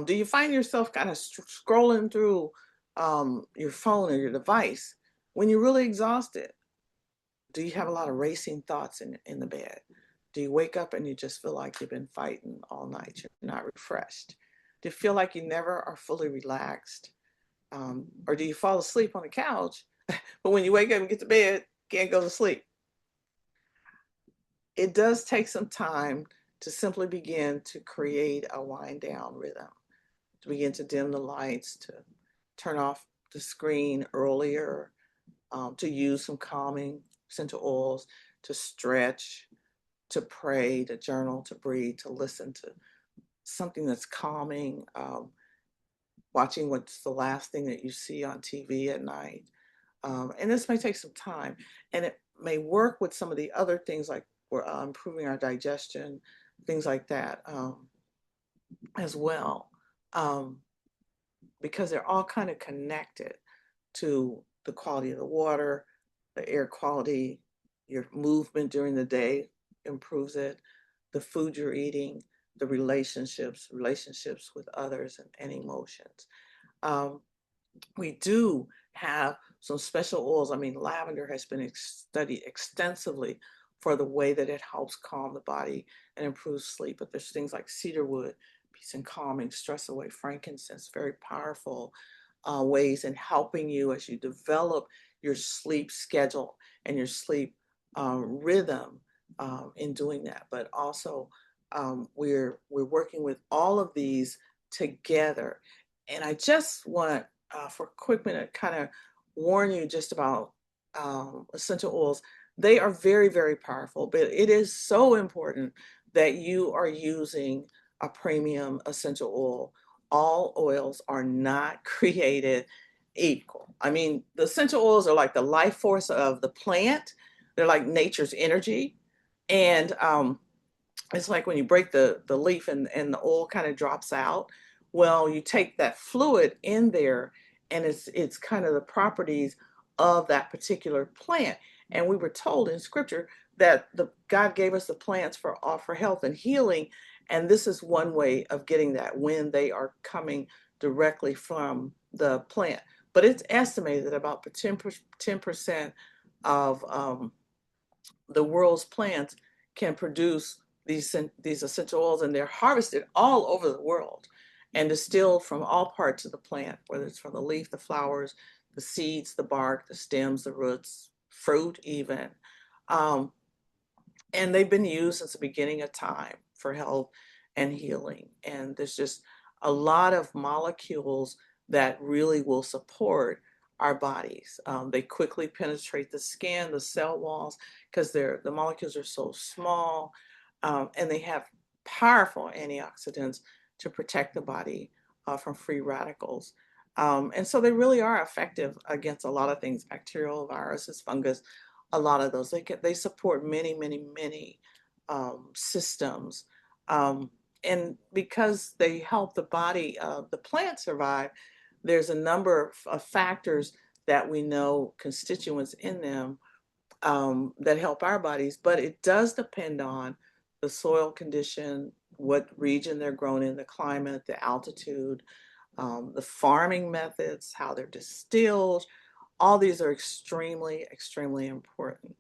Do you find yourself kind of scrolling through your phone or your device when you're really exhausted? Do you have a lot of racing thoughts in the bed? Do you wake up and you just feel like you've been fighting all night? You're not refreshed. Do you feel like you never are fully relaxed? Or do you fall asleep on the couch, but when you wake up and get to bed, can't go to sleep? It does take some time to simply begin to create a wind down rhythm, to begin to dim the lights, to turn off the screen earlier, to use some calming essential oils, to stretch, to pray, to journal, to breathe, to listen to something that's calming, watching what's the last thing that you see on TV at night. And this may take some time, and it may work with some of the other things like we're improving our digestion, things like that as well, because they're all kind of connected to the quality of the water, the air quality, your movement during the day improves it, the food you're eating, the relationships with others, and emotions. We do have some special oils. I mean, lavender has been studied extensively for the way that it helps calm the body and improves sleep. But there's things like cedarwood, peace and calming, stress away, frankincense, very powerful ways in helping you as you develop your sleep schedule and your sleep rhythm in doing that. But also, we're working with all of these together. And I just want, for a quick minute, kind of warn you just about essential oils. They are very, very powerful, but it is so important that you are using a premium essential oil. All oils are not created equal. I mean, the essential oils are like the life force of the plant. They're like nature's energy. And it's like when you break the leaf and the oil kind of drops out. Well, you take that fluid in there and it's kind of the properties of that particular plant. And we were told in scripture that God gave us the plants for health and healing. And this is one way of getting that when they are coming directly from the plant. But it's estimated that about 10% of the world's plants can produce these essential oils, and they're harvested all over the world and distilled from all parts of the plant, whether it's from the leaf, the flowers, the seeds, the bark, the stems, the roots, fruit even. And they've been used since the beginning of time for health and healing. And there's just a lot of molecules that really will support our bodies. They quickly penetrate the skin, the cell walls, because the molecules are so small, and they have powerful antioxidants to protect the body from free radicals. And so they really are effective against a lot of things, bacterial, viruses, fungus, a lot of those. They support many, many, many systems And because they help the body of the plant survive, there's a number of factors that we know, constituents in them, that help our bodies, but it does depend on the soil condition, what region they're grown in, the climate, the altitude, the farming methods, how they're distilled. All these are extremely, extremely important.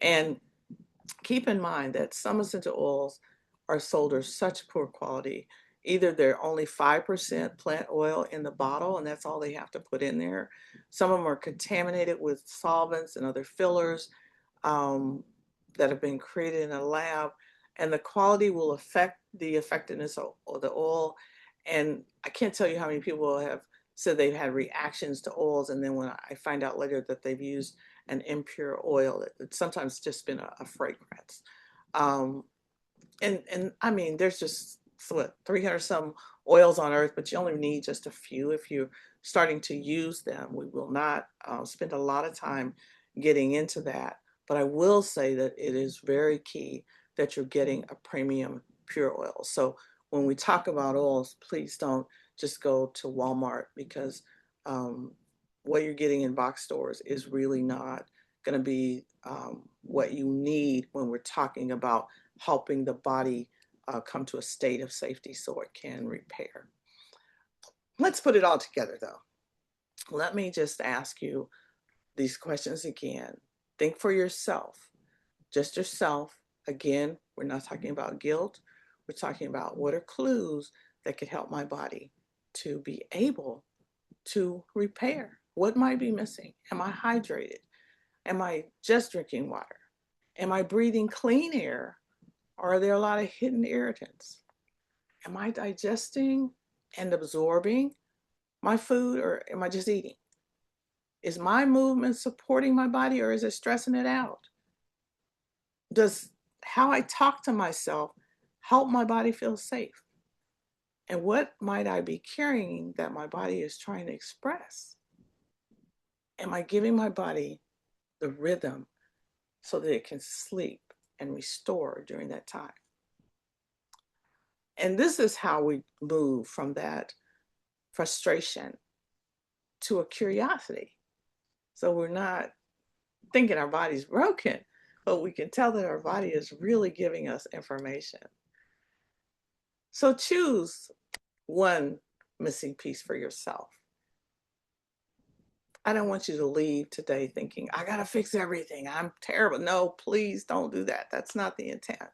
And keep in mind that some essential oils are sold are such poor quality. Either they're only 5% plant oil in the bottle, and that's all they have to put in there. Some of them are contaminated with solvents and other fillers, that have been created in a lab, and the quality will affect the effectiveness of the oil. And I can't tell you how many people have said they've had reactions to oils, and then when I find out later that they've used an impure oil, it's sometimes just been a fragrance. Um, and I mean, there's just what 300 some oils on earth, but you only need just a few if you're starting to use them. We will not spend a lot of time getting into that, but I will say that it is very key that you're getting a premium pure oil. So when we talk about oils, please don't just go to Walmart, because um, what you're getting in box stores is really not going to be what you need when we're talking about helping the body come to a state of safety so it can repair. Let's put it all together though. Let me just ask you these questions again. Think for yourself, just yourself. Again, we're not talking about guilt. We're talking about what are clues that could help my body to be able to repair. What might be missing? Am I hydrated? Am I just drinking water? Am I breathing clean air? Or are there a lot of hidden irritants? Am I digesting and absorbing my food, or am I just eating? Is my movement supporting my body, or is it stressing it out? Does how I talk to myself help my body feel safe? And what might I be carrying that my body is trying to express? Am I giving my body the rhythm so that it can sleep and restore during that time? And this is how we move from that frustration to a curiosity. So we're not thinking our body's broken, but we can tell that our body is really giving us information. So choose one missing piece for yourself. I don't want you to leave today thinking, I got to fix everything. I'm terrible. No, please don't do that. That's not the intent.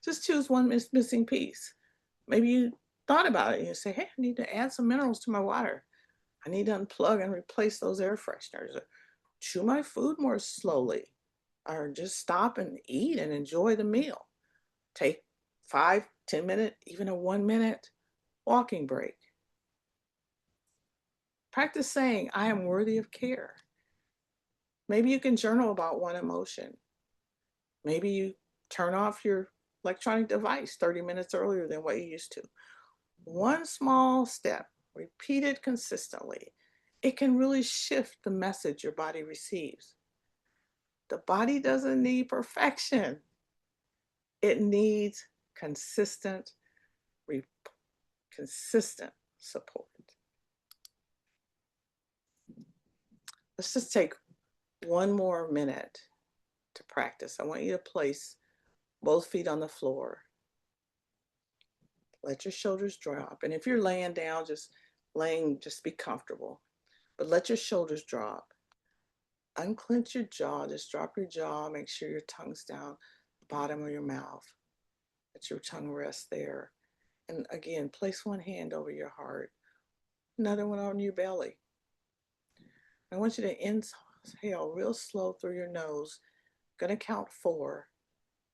Just choose one missing piece. Maybe you thought about it and you say, hey, I need to add some minerals to my water. I need to unplug and replace those air fresheners. Chew my food more slowly, or just stop and eat and enjoy the meal. Take 5, 10 minute, even a 1 minute walking break. Practice saying, I am worthy of care. Maybe you can journal about one emotion. Maybe you turn off your electronic device 30 minutes earlier than what you used to. One small step, repeated consistently, it can really shift the message your body receives. The body doesn't need perfection. It needs consistent, consistent support. Let's just take one more minute to practice. I want you to place both feet on the floor. Let your shoulders drop. And if you're laying down, just be comfortable. But let your shoulders drop. Unclench your jaw. Just drop your jaw. Make sure your tongue's down the bottom of your mouth. Let your tongue rest there. And again, place one hand over your heart, another one on your belly. I want you to inhale real slow through your nose. I'm going to count 4.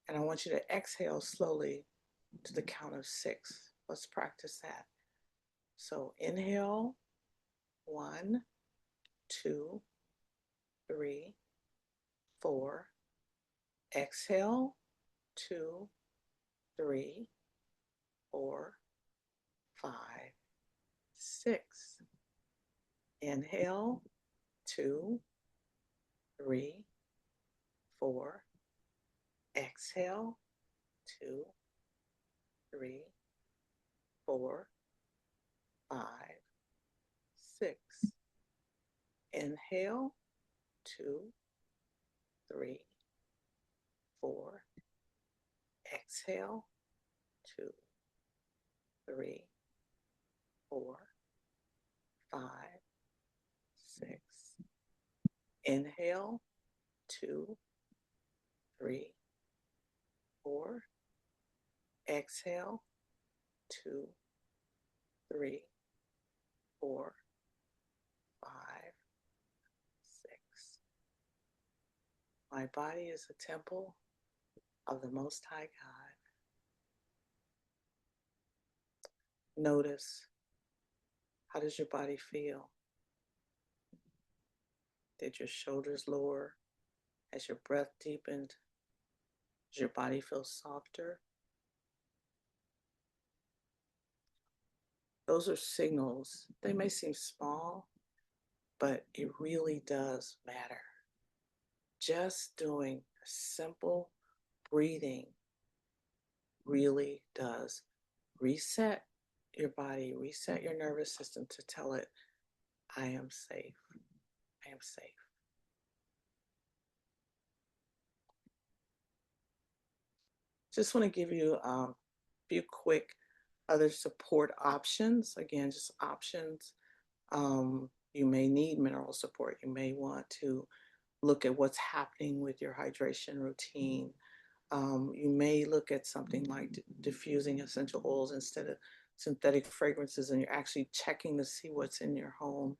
And I want you to exhale slowly to the count of 6. Let's practice that. So inhale, 1, 2, 3, 4. Exhale, 2, 3, 4, 5, 6. Inhale, 2, 3, 4. Exhale, 2, 3, 4, 5, 6. Inhale, 2, 3, 4. Exhale, 2, 3, 4, 5, 6. Inhale, 2, 3, 4. Exhale, 2, 3, 4, 5, 6. My body is a temple of the Most High God. Notice, how does your body feel? Did your shoulders lower? Has your breath deepened? Does your body feel softer? Those are signals. They may seem small, but it really does matter. Just doing a simple breathing really does reset your body, reset your nervous system to tell it, I am safe. I am safe. Just want to give you a few quick other support options. Again, just options. You may need mineral support. You may want to look at what's happening with your hydration routine. You may look at something like diffusing essential oils instead of synthetic fragrances, and you're actually checking to see what's in your home.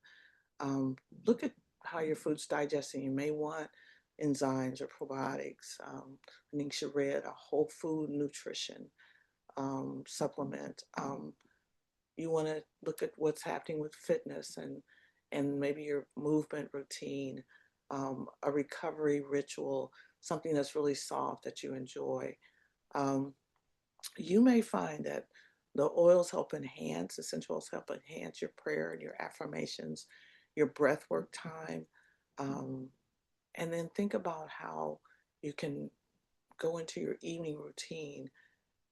Look at how your food's digesting. You may want enzymes or probiotics. Ningxia Red, a whole food nutrition supplement. You want to look at what's happening with fitness and maybe your movement routine, a recovery ritual, something that's really soft that you enjoy. You may find that the oils help enhance, essential oils help enhance your prayer and your affirmations, your breath work time. And then think about how you can go into your evening routine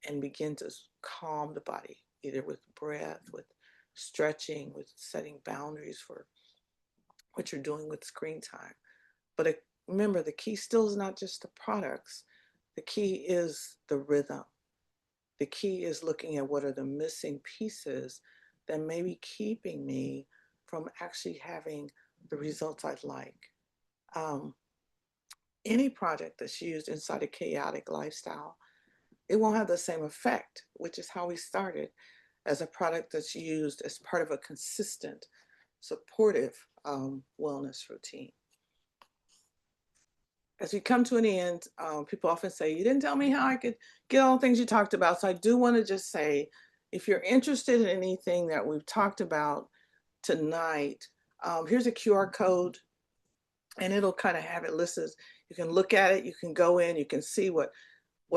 and begin to calm the body, either with breath, with stretching, with setting boundaries for what you're doing with screen time. But remember, the key still is not just the products. The key is the rhythm. The key is looking at what are the missing pieces that may be keeping me from actually having the results I'd like. Any product that's used inside a chaotic lifestyle, it won't have the same effect, which is how we started, as a product that's used as part of a consistent, supportive wellness routine. As we come to an end, people often say, you didn't tell me how I could get all the things you talked about. So I do want to just say, if you're interested in anything that we've talked about tonight, here's a QR code, and it'll kind of have it listed. You can look at it, you can go in, you can see what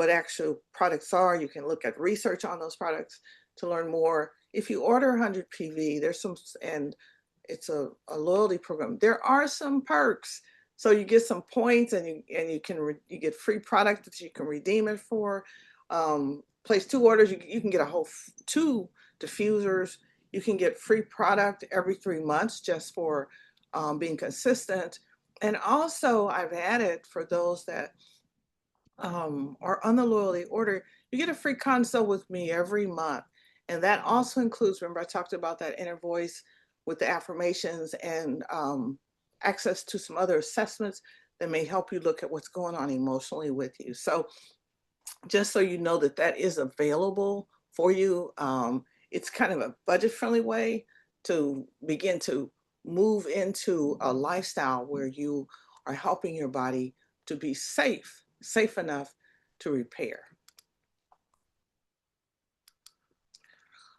actual products are. You can look at research on those products to learn more. If you order 100 PV, there's some, and it's a loyalty program. There are some perks. So you get some points, and you get free product that you can redeem it for. Place 2 orders, you can get a whole 2 diffusers. You can get free product every 3 months just for being consistent. And also, I've added, for those that are on the loyalty order, you get a free consult with me every month. And that also includes, remember I talked about that inner voice with the affirmations, and access to some other assessments that may help you look at what's going on emotionally with you. So just so you know that that is available for you. It's kind of a budget-friendly way to begin to move into a lifestyle where you are helping your body to be safe enough to repair.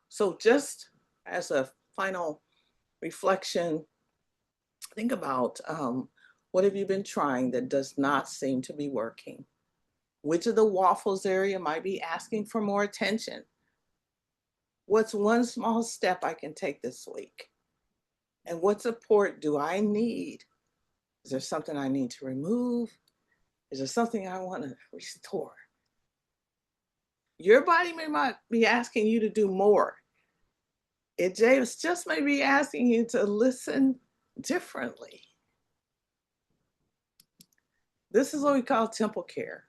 So just as a final reflection, think about what have you been trying that does not seem to be working? Which of the waffles area might be asking for more attention? What's one small step I can take this week? And what support do I need? Is there something I need to remove? Is there something I want to restore? Your body may not be asking you to do more. It just may be asking you to listen differently. This is what we call temple care.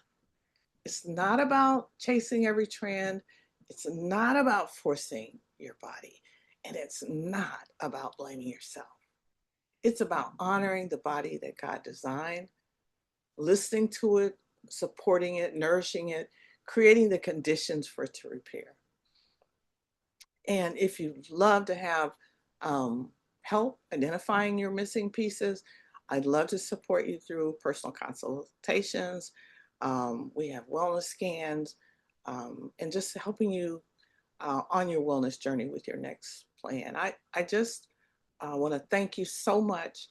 It's not about chasing every trend. It's not about forcing your body. And it's not about blaming yourself. It's about honoring the body that God designed, listening to it, supporting it, nourishing it, creating the conditions for it to repair. And if you'd love to have help identifying your missing pieces, I'd love to support you through personal consultations. We have wellness scans and just helping you on your wellness journey with your next plan. I just want to thank you so much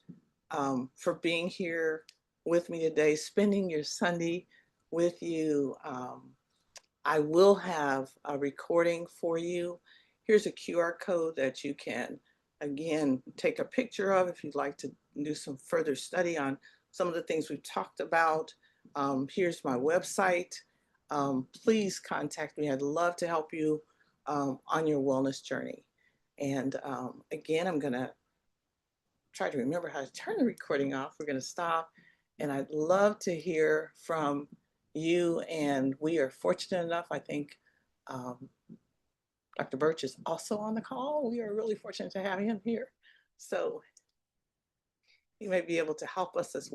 for being here with me today, spending your Sunday with you. I will have a recording for you. Here's a QR code that you can, again, take a picture of if you'd like to do some further study on some of the things we've talked about. Here's my website. Please contact me. I'd love to help you on your wellness journey. And again, I'm going to try to remember how to turn the recording off. We're going to stop. And I'd love to hear from you. And we are fortunate enough, I think Dr. Birch is also on the call. We are really fortunate to have him here. So he may be able to help us as well.